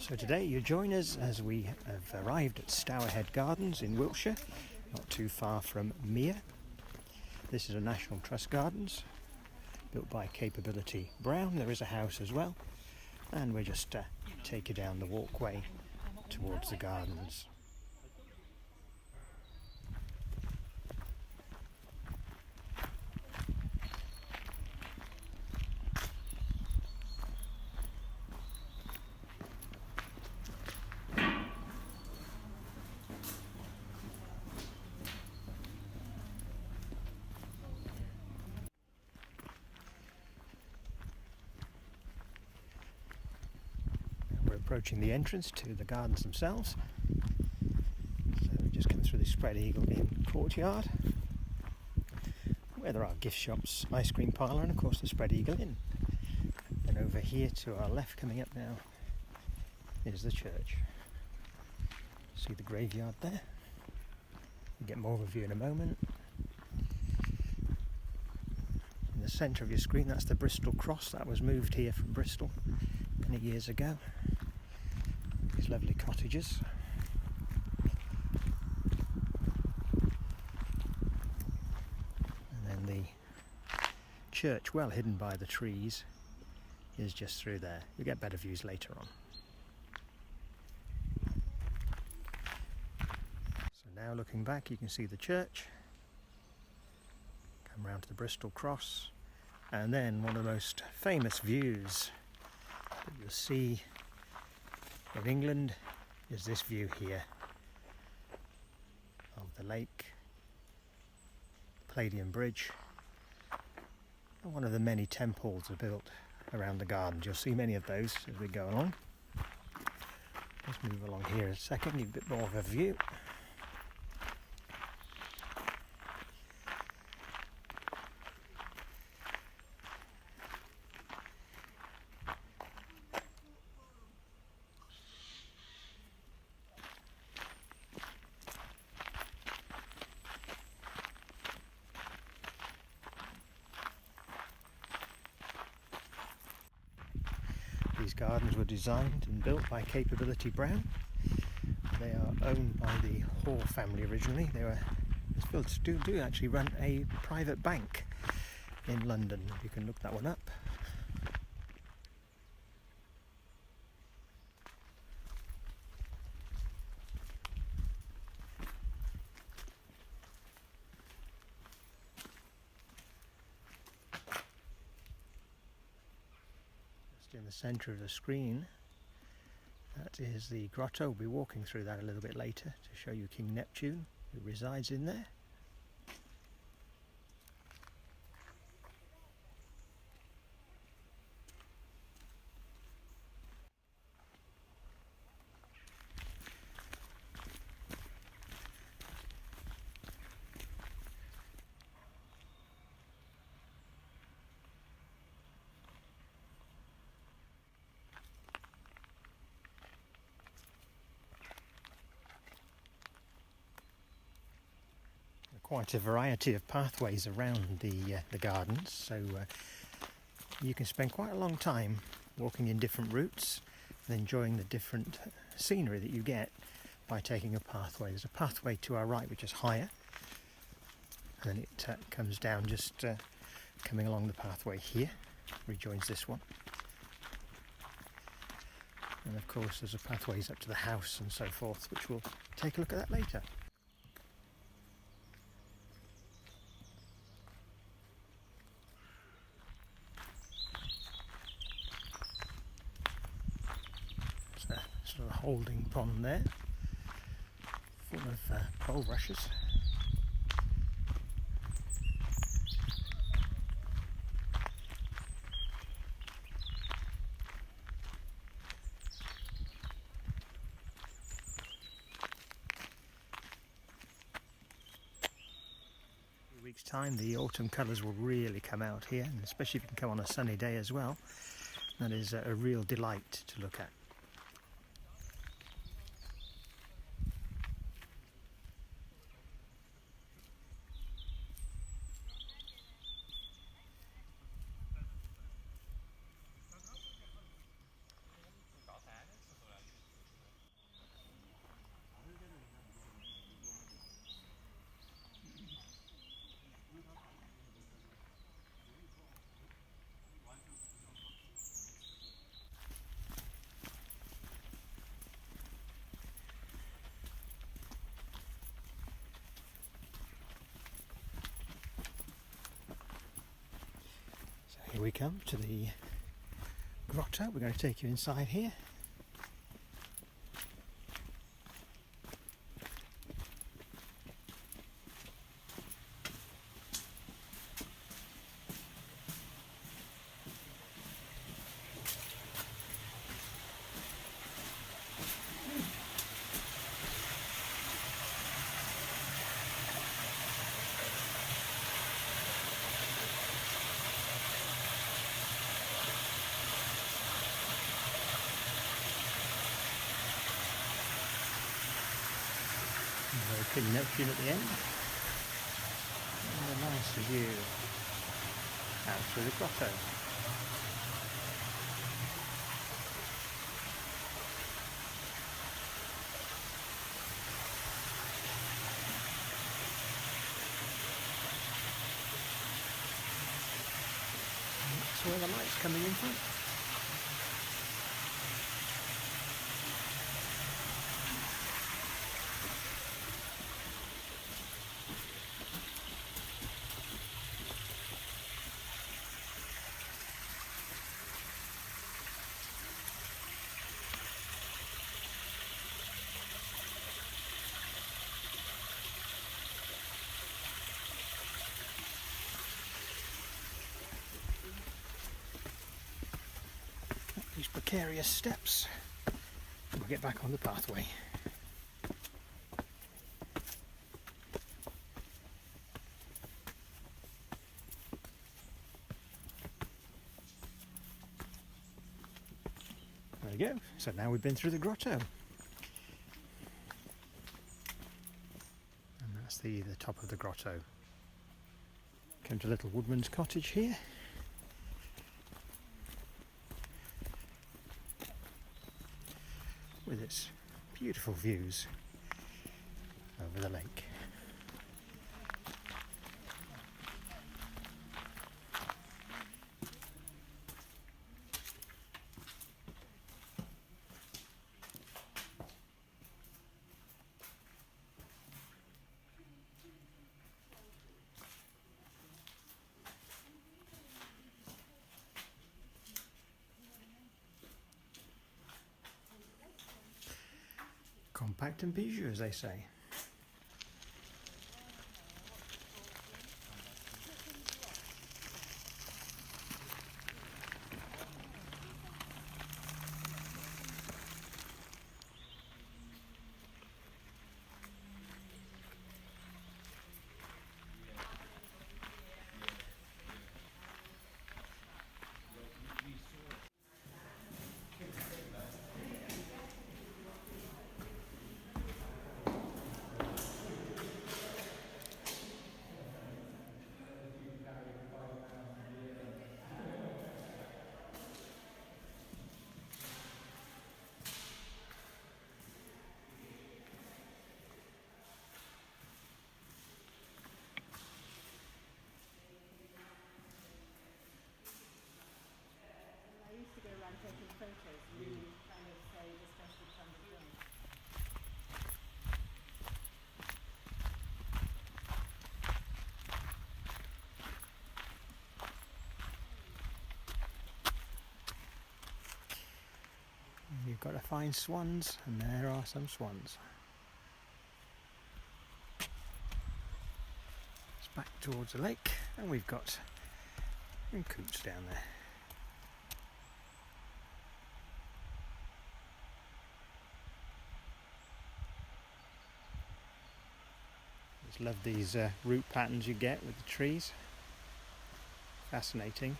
So today you join us as we have arrived at Stourhead Gardens in Wiltshire, not too far from Mere. This is a National Trust Gardens, built by Capability Brown. There is a house as well, and we're just take you down the walkway towards the gardens. We're approaching the entrance to the gardens themselves. So we just come through the Spread Eagle Inn courtyard, where there are gift shops, ice cream parlour, and of course the Spread Eagle Inn. And over here to our left, coming up now, is the church. See the graveyard there? We'll get more of a view in a moment. In the centre of your screen, that's the Bristol Cross. That was moved here from Bristol many years ago. These lovely cottages. And then the church, well hidden by the trees, is just through there. You'll get better views later on. So now looking back, you can see the church. Come round to the Bristol Cross, and then one of the most famous views that you'll see in England is this view here of the lake, Palladium Bridge, and one of the many temples are built around the gardens. You'll see many of those as we go along. Let's move along here a second, give a bit more of a view. These gardens were designed and built by Capability Brown. They are owned by the Hoare family originally. They were built to actually run a private bank in London. You can look that one up. In the centre of the screen, that is the grotto. We'll be walking through that a little bit later to show you King Neptune, who resides in there. Quite a variety of pathways around the gardens, so you can spend quite a long time walking in different routes and enjoying the different scenery that you get by taking a pathway. There's a pathway to our right which is higher, and it comes down just coming along the pathway here, rejoins this one. And of course there's a pathways up to the house and so forth, which we'll take a look at that later. Sort of a holding pond there, full of bulrushes. In a week's time the autumn colours will really come out here, and especially if you can come on a sunny day as well. That is a real delight to look at. Here we come to the grotto. We're going to take you inside here. King Neptune at the end, and a nice view out through the grotto. That's where the light's coming in from. These precarious steps, and we'll get back on the pathway. There we go. So now we've been through the grotto. And that's the top of the grotto. Come to little woodman's cottage here. With its beautiful views over the lake. Compact and bijou, as they say. Taking photos and really kind of say this has been fun to film. You've got to find swans, and there are some swans. It's back towards the lake, and we've got some coots down there. Just love these root patterns you get with the trees. Fascinating.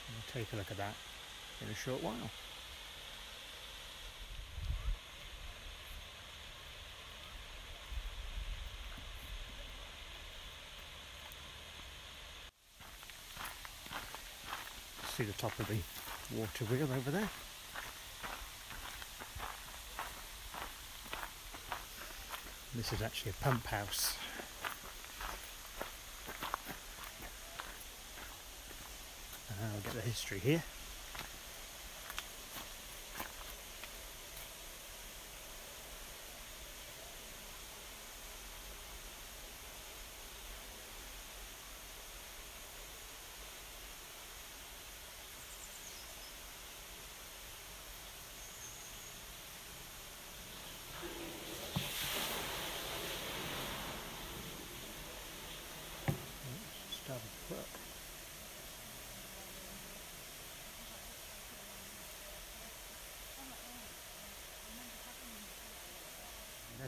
We'll take a look at that in a short while. See the top of the water wheel over there. This is actually a pump house. I'll get the history here.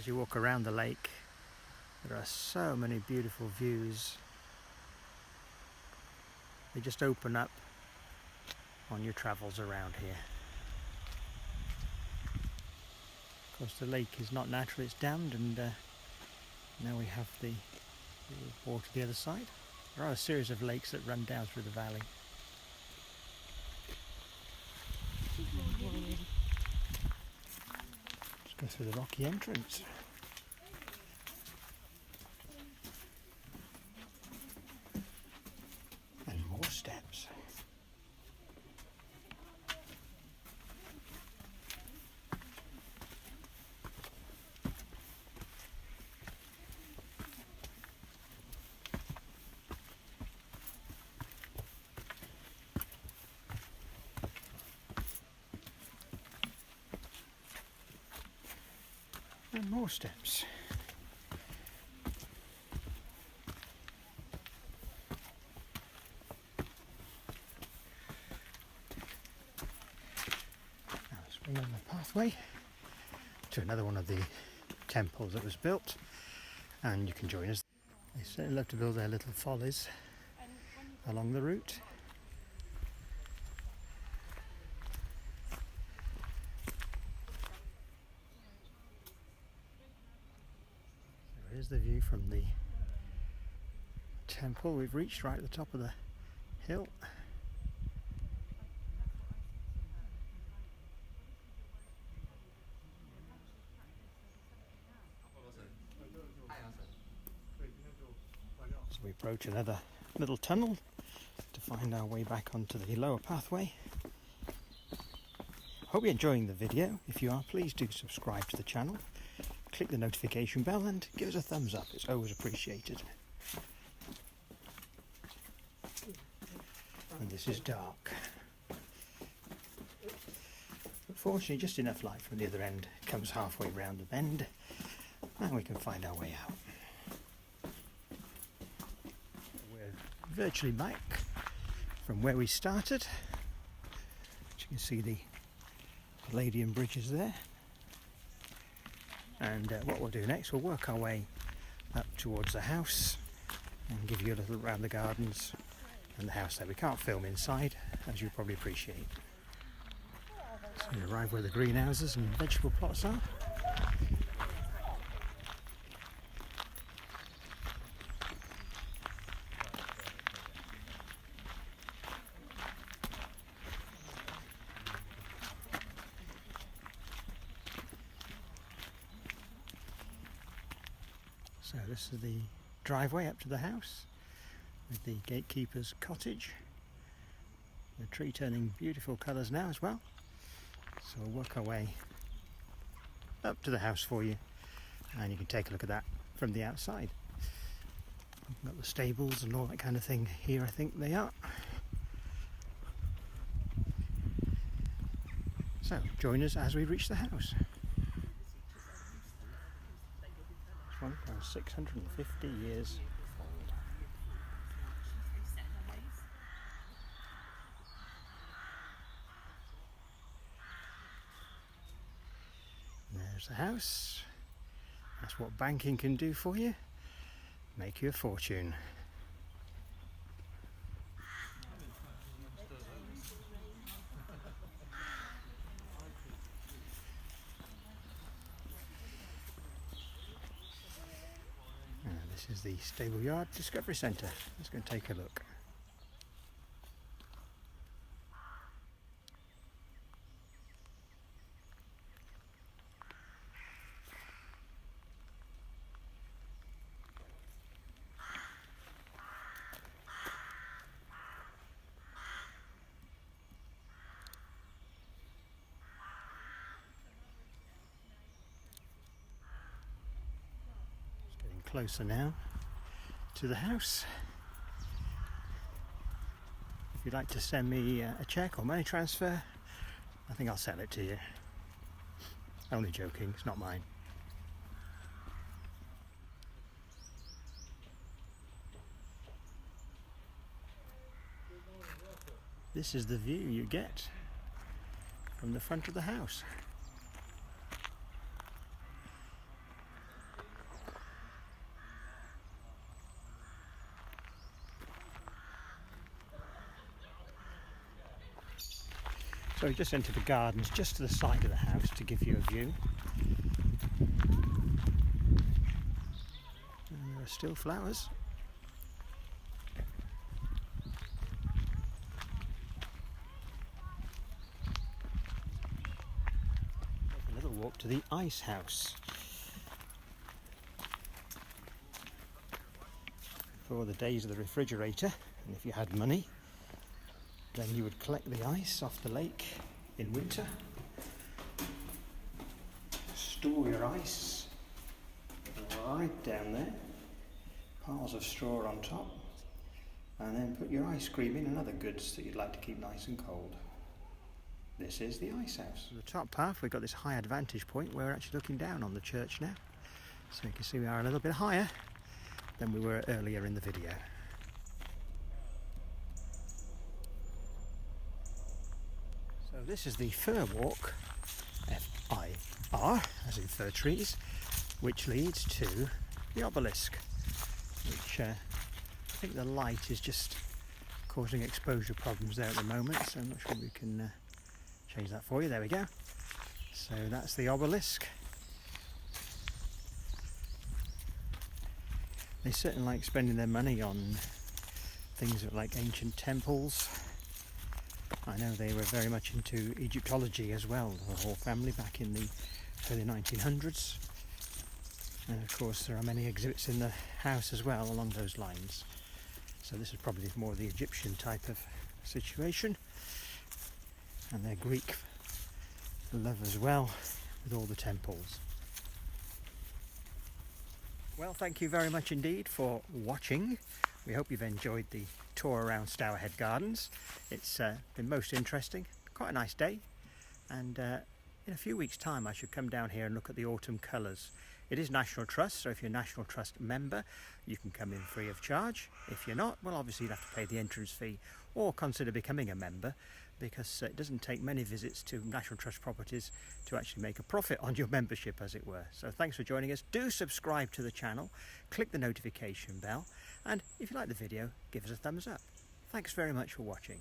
As you walk around the lake, there are so many beautiful views. They just open up on your travels around here. Of course, the lake is not natural, it's dammed, and now we have the water the other side. There are a series of lakes that run down through the valley. Let's go through the rocky entrance. And more steps. And more steps. Now let's bring on the pathway to another one of the temples that was built, and you can join us. They certainly love to build their little follies along the route. Here's the view from the temple. We've reached right at the top of the hill. So we approach another little tunnel to find our way back onto the lower pathway. Hope you're enjoying the video. If you are, please do subscribe to the channel. Click the notification bell and give us a thumbs up, it's always appreciated. And this is dark. But fortunately, just enough light from the other end comes halfway round the bend, and we can find our way out. We're virtually back from where we started. As you can see, the Palladian bridge is there. And what we'll do next, we'll work our way up towards the house and give you a little around the gardens and the house there. We can't film inside, as you probably appreciate. So we arrive where the greenhouses and vegetable plots are. So this is the driveway up to the house with the gatekeeper's cottage. The tree turning beautiful colours now as well. So we'll work our way up to the house for you, and you can take a look at that from the outside. We've got the stables and all that kind of thing here, I think they are. So join us as we reach the house. One 650 years old. There's the house. That's what banking can do for you. Make you a fortune. This is the Stable Yard Discovery Centre. Let's go and take a look. Closer now to the house. If you'd like to send me a cheque or money transfer, I think I'll sell it to you. Only joking, it's not mine. This is the view you get from the front of the house. So we just entered the gardens just to the side of the house to give you a view. And there are still flowers. A little walk to the ice house. For the days of the refrigerator, and if you had money, then you would collect the ice off the lake in winter, store your ice right down there, piles of straw on top, and then put your ice cream in and other goods that you'd like to keep nice and cold. This is the ice house. On the top path we've got this high advantage point where we're actually looking down on the church now, so you can see we are a little bit higher than we were earlier in the video. So this is the fir walk, F-I-R, as in fir trees, which leads to the obelisk, which I think the light is just causing exposure problems there at the moment, so I'm not sure we can change that for you. There we go. So that's the obelisk. They certainly like spending their money on things like ancient temples. I know they were very much into Egyptology as well, the Hoare family, back in the early 1900s. And of course there are many exhibits in the house as well along those lines. So this is probably more the Egyptian type of situation. And their Greek love as well, with all the temples. Well, thank you very much indeed for watching. We hope you've enjoyed the tour around Stourhead Gardens. It's been most interesting, quite a nice day, and in a few weeks' time I should come down here and look at the autumn colours. It is National Trust, so if you're a National Trust member you can come in free of charge. If you're not, well, obviously you'll have to pay the entrance fee or consider becoming a member, because it doesn't take many visits to National Trust properties to actually make a profit on your membership, as it were. So thanks for joining us. Do subscribe to the channel, click the notification bell, and if you like the video, give us a thumbs up. Thanks very much for watching.